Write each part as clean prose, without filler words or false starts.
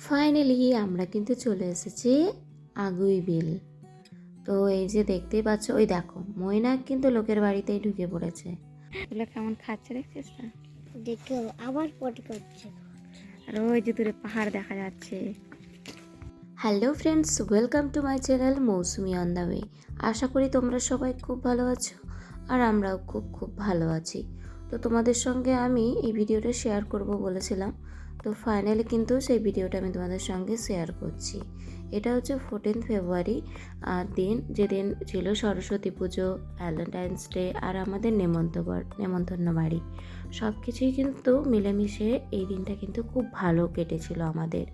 Finally আমরা কিন্তু চলে এসেছি আগুইবিল। তো এই যে দেখতেই পাচ্ছ, ওই দেখো ময়নাক কিন্তু লোকের বাড়িতেই ঢুকে পড়েছে। এগুলো কেমন খাচ্ছে দেখছিস না? দেখো আবার পটি করছে। আর ওই যে দূরে পাহাড় দেখা যাচ্ছে। Hello friends, welcome to my channel Mousumi on the way. আশা করি তোমরা সবাই খুব ভালো আছো আর আমরাও খুব ভালো আছি। তো তোমাদের সঙ্গে আমি এই ভিডিওটা শেয়ার করব বলেছিলাম, তো ফাইনালি কিন্তু সেই ভিডিওটা আমি তোমাদের সঙ্গে শেয়ার করছি। এটা হচ্ছে 14 ফেব্রুয়ারি দিন, যেদিন ছিল সরস্বতী পুজো, ভ্যালেন্টাইন্স ডে আর আমাদের নেমন্তন্ন বাড়ি। সব কিছুই কিন্তু মিলেমিশে এই দিনটা কিন্তু খুব ভালো কেটেছিল আমাদের।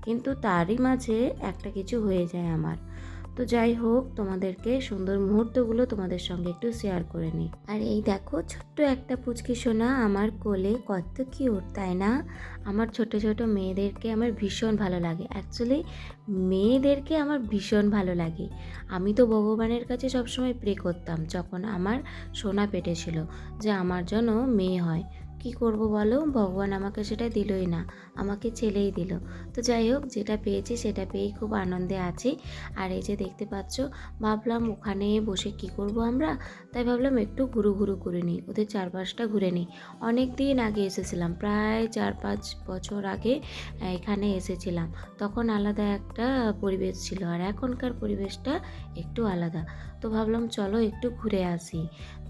কিন্তু তারই মাঝে একটা কিছু হয়ে যায় আমার। তো যাই হোক, তোমাদেরকে সুন্দর মুহূর্তগুলো তোমাদের সঙ্গে একটু শেয়ার করে নিই। আর এই দেখো ছোট্ট একটা পুচকি সোনা আমার কোলে, কত কিউট তাই না? আমার ছোট ছোট মেয়েদেরকে আমার ভীষণ ভালো লাগে। অ্যাকচুয়ালি মেয়েদেরকে আমার ভীষণ ভালো লাগে। আমি তো ভগবানের কাছে সবসময় প্রে করতাম যখন আমার সোনা পেটে ছিল, যে আমার জন্য মেয়ে হয়। কি করব বলো, ভগবান আমাকে সেটা দিলই না, আমাকে ছেলেই দিল। তো যাই হোক, যেটা পেয়েছি সেটা পেয়েই খুব আনন্দে আছি। আর এই যে দেখতে পাচ্ছ, ভাবলাম ওখানে বসে কি করব আমরা, তাই ভাবলাম একটু ঘুরু করে নিই, ওদের চারপাশটা ঘুরে নিই। অনেক দিন আগে এসেছিলাম, প্রায় 4-5 বছর আগে এখানে এসেছিলাম। তখন আলাদা একটা পরিবেশ ছিল, আর এখনকার পরিবেশটা একটু আলাদা। তো ভাবলাম চলো একটু ঘুরে আসি।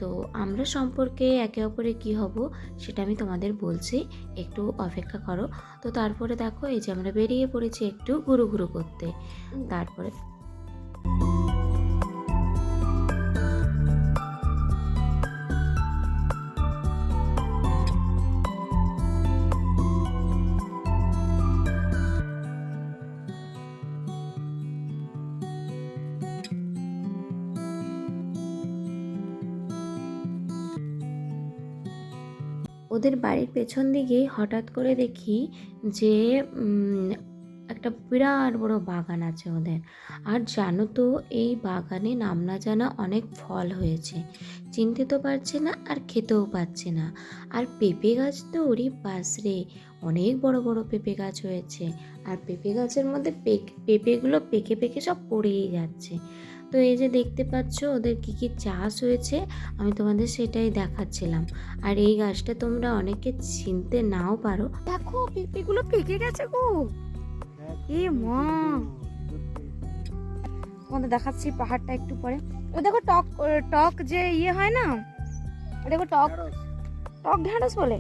তো আমরা সম্পর্কে একে অপরে কী হব সেটা আমি তোমাদের বলছি, একটু অপেক্ষা করো। তো তারপরে দেখো এই যে আমরা বেরিয়ে পড়েছি একটু ঘুরু করতে। তারপরে ওদের বাড়ির পেছন দিকে হঠাৎ করে দেখি যে একটা বিরাট বড় বাগান আছে ওদের। আর জানো তো, এই বাগানে নাম না জানা অনেক ফল হয়েছে, চিনতে তো পারছে না আর খেতেও পাচ্ছে না। আর পেঁপে গাছ তো ওরই পাশ রে, অনেক বড় বড় পেঁপে গাছ হয়েছে। আর পেঁপে গাছের মধ্যে পেঁপেগুলো পেকে সব পড়েই যাচ্ছে। তো এই যে দেখতে পাচ্ছ ওদের কি চাষ হয়েছে, আমি তোমাদের সেটাই দেখাচ্ছিলাম। আর এই গাছটা তোমরা অনেকে চিনতে নাও পারো। দেখো পেঁপেগুলো পেকে গেছে গো, এ মা! তোমাদের দেখাচ্ছি পাহাড়টা একটু পরে। ও দেখো টক টক যে ইয়ে হয় না, দেখো টক ঢ্যাঁড়স বলে,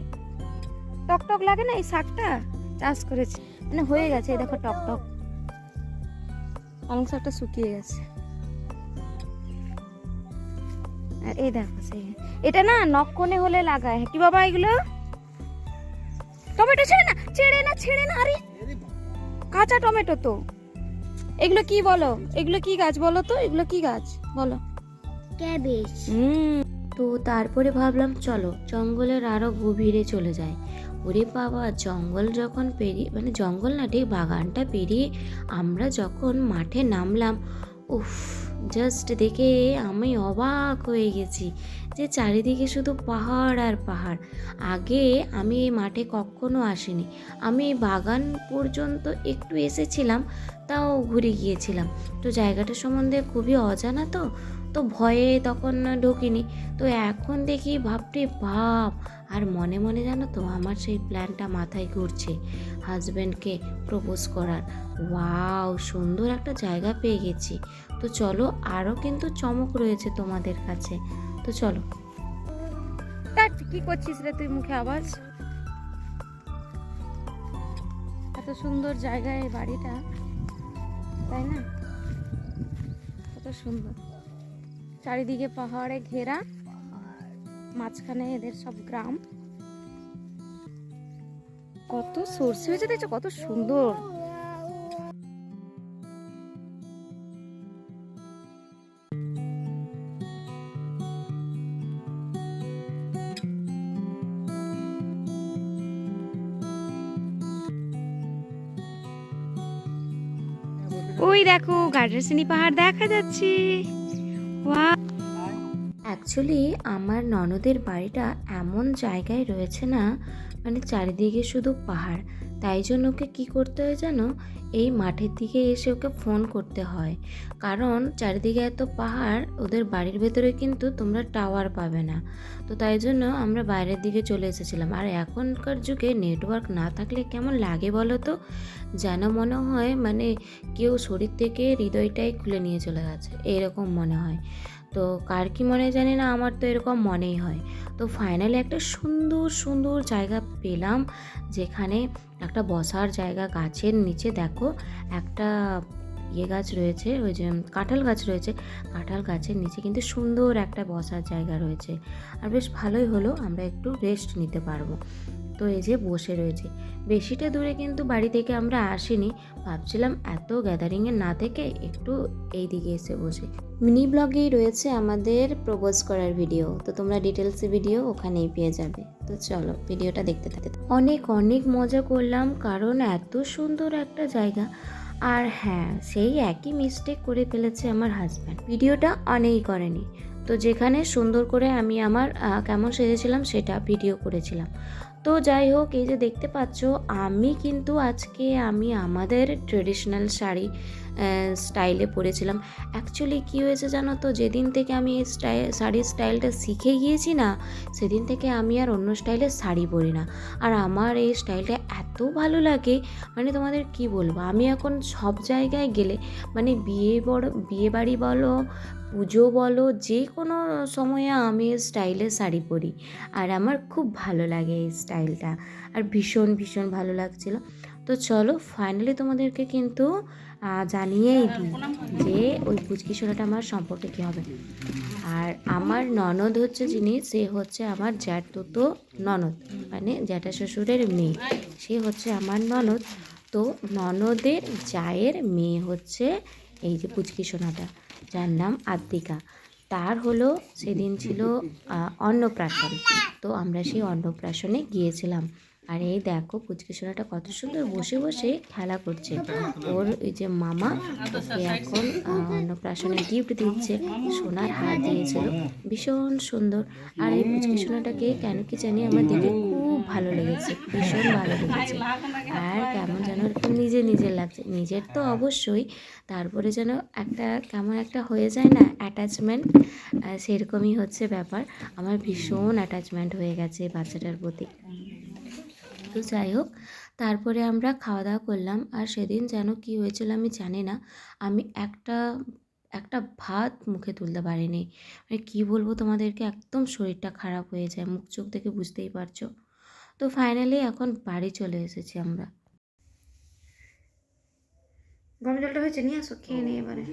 টক লাগে না, এই শাকটা চাষ করেছে, মানে হয়ে গেছে। এই দেখো টক পালং শাকটা শুকিয়ে গেছে। আর এই দেখো এটা না নকনে হলে লাগায় কি বাবা, এগুলো টমেটো ছেড়ে না আরে কাঁচা টমেটো তো। এগুলো কি বলো, এগুলো কি গাছ বলো তো, এগুলো কি গাছ বলো? ক্যাবেজ। তো তারপরে ভাবলাম চলো জঙ্গলের আরো গভীরে চলে যায়। ওরে বাবা, জঙ্গল যখন পেরিয়ে, মানে জঙ্গল না ঠিক বাগানটা পেরিয়ে আমরা যখন মাঠে নামলাম, উফ, জাস্ট দেখে আমি অবাক হয়ে গেছি যে চারিদিকে শুধু পাহাড় আর পাহাড়। আগে আমি এই মাঠে কখনো আসিনি, আমি এই বাগান পর্যন্ত একটু এসেছিলাম, তাও ঘুরে গিয়েছিলাম। তো জায়গাটা সম্বন্ধে খুবই অজানা, তো ভয়ে তখন ঢুকিনি। তো এখন দেখি বাপরে বাপ, আর মনে মনে জানো তো আমার সেই প্ল্যানটা মাথায় ঘুরছে, হাজব্যান্ডকে প্রপোজ করার। ওয়াও, সুন্দর একটা জায়গা পেয়ে গেছি। তো চলো, আরও কিন্তু চমক রয়েছে তোমাদের কাছে, তো চলো। কি করছিস রে তুই, মুখে আওয়াজ? এত সুন্দর জায়গায় বাড়িটা, তাই না? কত সুন্দর, চারিদিকে পাহাড়ে ঘেরা, মাঝখানে এদের সব গ্রাম। কত সরষে হয়েছে দেখছো, কত সুন্দর। ওই দেখো গাজরসিনি পাহাড় দেখা যাচ্ছে। অ্যাকচুয়ালি আমার ননদের বাড়িটা এমন জায়গায় রয়েছে না, মানে চারিদিকে শুধু পাহাড়, তাই জন্য ওকে কী করতে হয় জানো, এই মাঠের দিকে এসে ওকে ফোন করতে হয়, কারণ চারিদিকে এত পাহাড়, ওদের বাড়ির ভেতরে কিন্তু তোমরা টাওয়ার পাবে না। তো তাই জন্য আমরা বাইরের দিকে চলে এসেছিলাম। আর এখনকার যুগে নেটওয়ার্ক না থাকলে কেমন লাগে বলো তো, যেন মনে হয় মানে কেউ শরীর থেকে হৃদয়টাই খুলে নিয়ে চলে গেছে, এরকম মনে হয়। তো কার কি মনে জানি না, আমার তো এরকম মনেই হয়। তো ফাইনালি একটা সুন্দর সুন্দর জায়গা পেলাম, যেখানে একটা বসার জায়গা, গাছের নিচে দেখো একটা গাছ রয়েছে, ওই যে কাঁঠাল গাছ রয়েছে, কাঁঠাল গাছের নিচে কিন্তু সুন্দর একটা বসার জায়গা রয়েছে। আর বেশ ভালোই হলো, আমরা একটু রেস্ট নিতে পারবো। তো এই যে বসে রয়েছে, বেশিটা দূরে কিন্তু বাড়ি থেকে আমরা আসিনি, ভাবছিলাম এত গ্যাদারিংয়ে না থেকে একটু এই দিকে এসে বসে। মিনি ব্লগেই রয়েছে আমাদের প্রপোজ করার ভিডিও, তো তোমরা ডিটেলসে ভিডিও ওখানেই পেয়ে যাবে। তো চলো ভিডিওটা দেখতে থাকতে। অনেক অনেক মজা করলাম, কারণ এত সুন্দর একটা জায়গা। আর হ্যাঁ, সেই একই মিস্টেক করে ফেলেছে আমার হাজব্যান্ড, ভিডিওটা অনেই করেনি। তো যেখানে সুন্দর করে আমি আমার কেমন সেজেছিলাম সেটা ভিডিও করেছিলাম। তো যাই হোক, এই যে দেখতে পাচ্ছ, আমি কিন্তু আজকে আমাদের ট্রেডিশনাল শাড়ি স্টাইলে পরেছিলাম। অ্যাকচুয়ালি কী হয়েছে জানো তো, যেদিন থেকে আমি এই শাড়ির স্টাইলটা শিখে গিয়েছি না, সেদিন থেকে আমি আর অন্য স্টাইলের শাড়ি পরি না। আর আমার এই স্টাইলটা এত ভালো লাগে, মানে তোমাদের কি বলবো, আমি এখন সব জায়গায় গেলে, মানে বিয়ে বাড়ি বলো, পুজো বলো, যে কোনো সময়ে আমি এই স্টাইলের শাড়ি পরি। আর আমার খুব ভালো লাগে এই স্টাইলটা, আর ভীষণ ভীষণ ভালো লাগছিল। তো চলো ফাইনালি তোমাদেরকে কিন্তু জানিয়েই দিই যে ওই পুচকি সোনাটা আমার সম্পর্কে কী হবে। আর আমার ননদ হচ্ছে যিনি, সে হচ্ছে আমার জ্যাঠতুতো ননদ, মানে জ্যাঠা শ্বশুরের মেয়ে, সে হচ্ছে আমার ননদ। তো ননদের জায়ের মেয়ে হচ্ছে এই যে পুচকি সোনাটা, যার নাম আদ্রিকা। তার হলো সেদিন ছিল অন্নপ্রাশন, তো আমরা সেই অন্নপ্রাশনে গিয়েছিলাম। আর এই দেখো পুচকি সোনাটা কত সুন্দর বসে বসে খেলা করছে, ওর ওই যে মামা ওকে এখন অন্নপ্রাশনে গিফট দিচ্ছে, সোনার হার দিয়েছিল, ভীষণ সুন্দর। আর এই পুচকি সোনাটাকে কেন কি জানি আমার দেখে খুব ভালো লেগেছে, ভীষণ ভালো লেগেছে। আর কেমন যেন একটু নিজের নিজের লাগছে, নিজের তো অবশ্যই, তারপরে যেন একটা কেমন একটা হয়ে যায় না অ্যাটাচমেন্ট, সেরকমই হচ্ছে ব্যাপার। আমার ভীষণ অ্যাটাচমেন্ট হয়ে গেছে বাচ্চাটার প্রতি। তো যাই হোক, তারপরে আমরা খাওয়া দাওয়া করলাম। আর সেদিন যেন কি হয়েছিল আমি জানি না, আমি একটা একটা ভাত মুখে তুলতে পারিনি, মানে কী বলবো তোমাদেরকে, একদম শরীরটা খারাপ হয়ে যায়, মুখ চোখ দেখে বুঝতেই পারছো। তো ফাইনালি এখন বাড়ি চলে এসেছি আমরা। গরম জলটা হয়েছে, নিয়ে আসো, খেয়ে নিয়ে এবারে।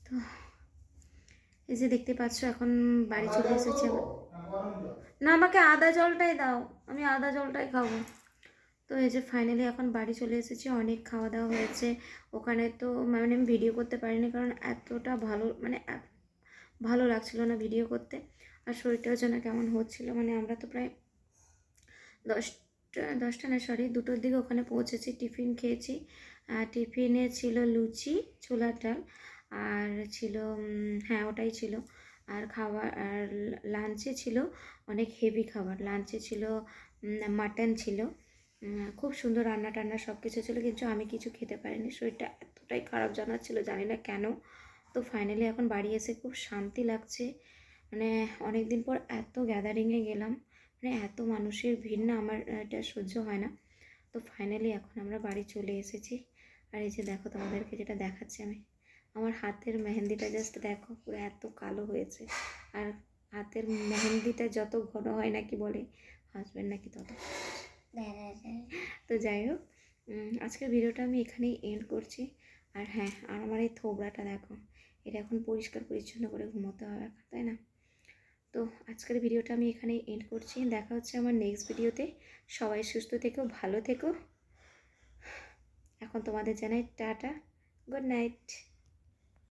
তো এই যে দেখতে পাচ্ছ, এখন বাড়ি চলে এসেছি। না, আমাকে আদা জলটাই দাও, আমি আদা জলটাই খাবো। তো এই যে ফাইনালি এখন বাড়ি চলে এসেছি, অনেক খাওয়া দাওয়া হয়েছে ওখানে। তো মানে আমি ভিডিও করতে পারিনি, কারণ এতটা মানে ভালো লাগছিল না ভিডিও করতে। আর শরীরটাও যেন কেমন হচ্ছিল, মানে আমরা তো প্রায় 10টা না, সরি 2টোর দিকে ওখানে পৌঁছেছি। টিফিন খেয়েছি, টিফিনে ছিল লুচি, ছোলার ডাল, আর ছিল হ্যাঁ ওটাই ছিল। আর খাবার, আর লাঞ্চে ছিল অনেক হেভি খাবার, লাঞ্চে ছিল মাটন ছিল, খুব সুন্দর রান্না টান্না সব কিছু ছিল, কিন্তু আমি কিছু খেতে পারিনি, শরীরটা এতটাই খারাপ জানাচ্ছিল, জানি না কেন। তো ফাইনালি এখন বাড়ি এসে খুব শান্তি লাগছে, মানে অনেক দিন পর এত গ্যাদারিংয়ে গেলাম, মানে এত মানুষের ভিড় না, আমার এটা সহ্য হয় না। তো ফাইনালি এখন আমরা বাড়ি চলে এসেছি। আর এই যে দেখো তোমাদেরকে যেটা দেখাচ্ছি আমি, আমার হাতের মেহেন্দিটা জাস্ট দেখো, পুরো এত কালো হয়েছে। আর হাতের মেহেন্দিটা যত ঘন হয় নাকি বলে হাজব্যান্ড নাকি তত। তো যাই হোক, আজকের ভিডিওটা আমি এখানেই এন্ড করছি। আর হ্যাঁ, আর আমার এই থোবড়াটা দেখো, এটা এখন পরিষ্কার পরিচ্ছন্ন করে ঘুমোতে হবে, তাই না? তো আজকের ভিডিওটা আমি এখানেই এন্ড করছি, দেখা হচ্ছে আমার নেক্সট ভিডিওতে। সবাই সুস্থ থেকো, ভালো থেকো। এখন তোমাদের জানাই টাটা, গুড নাইট।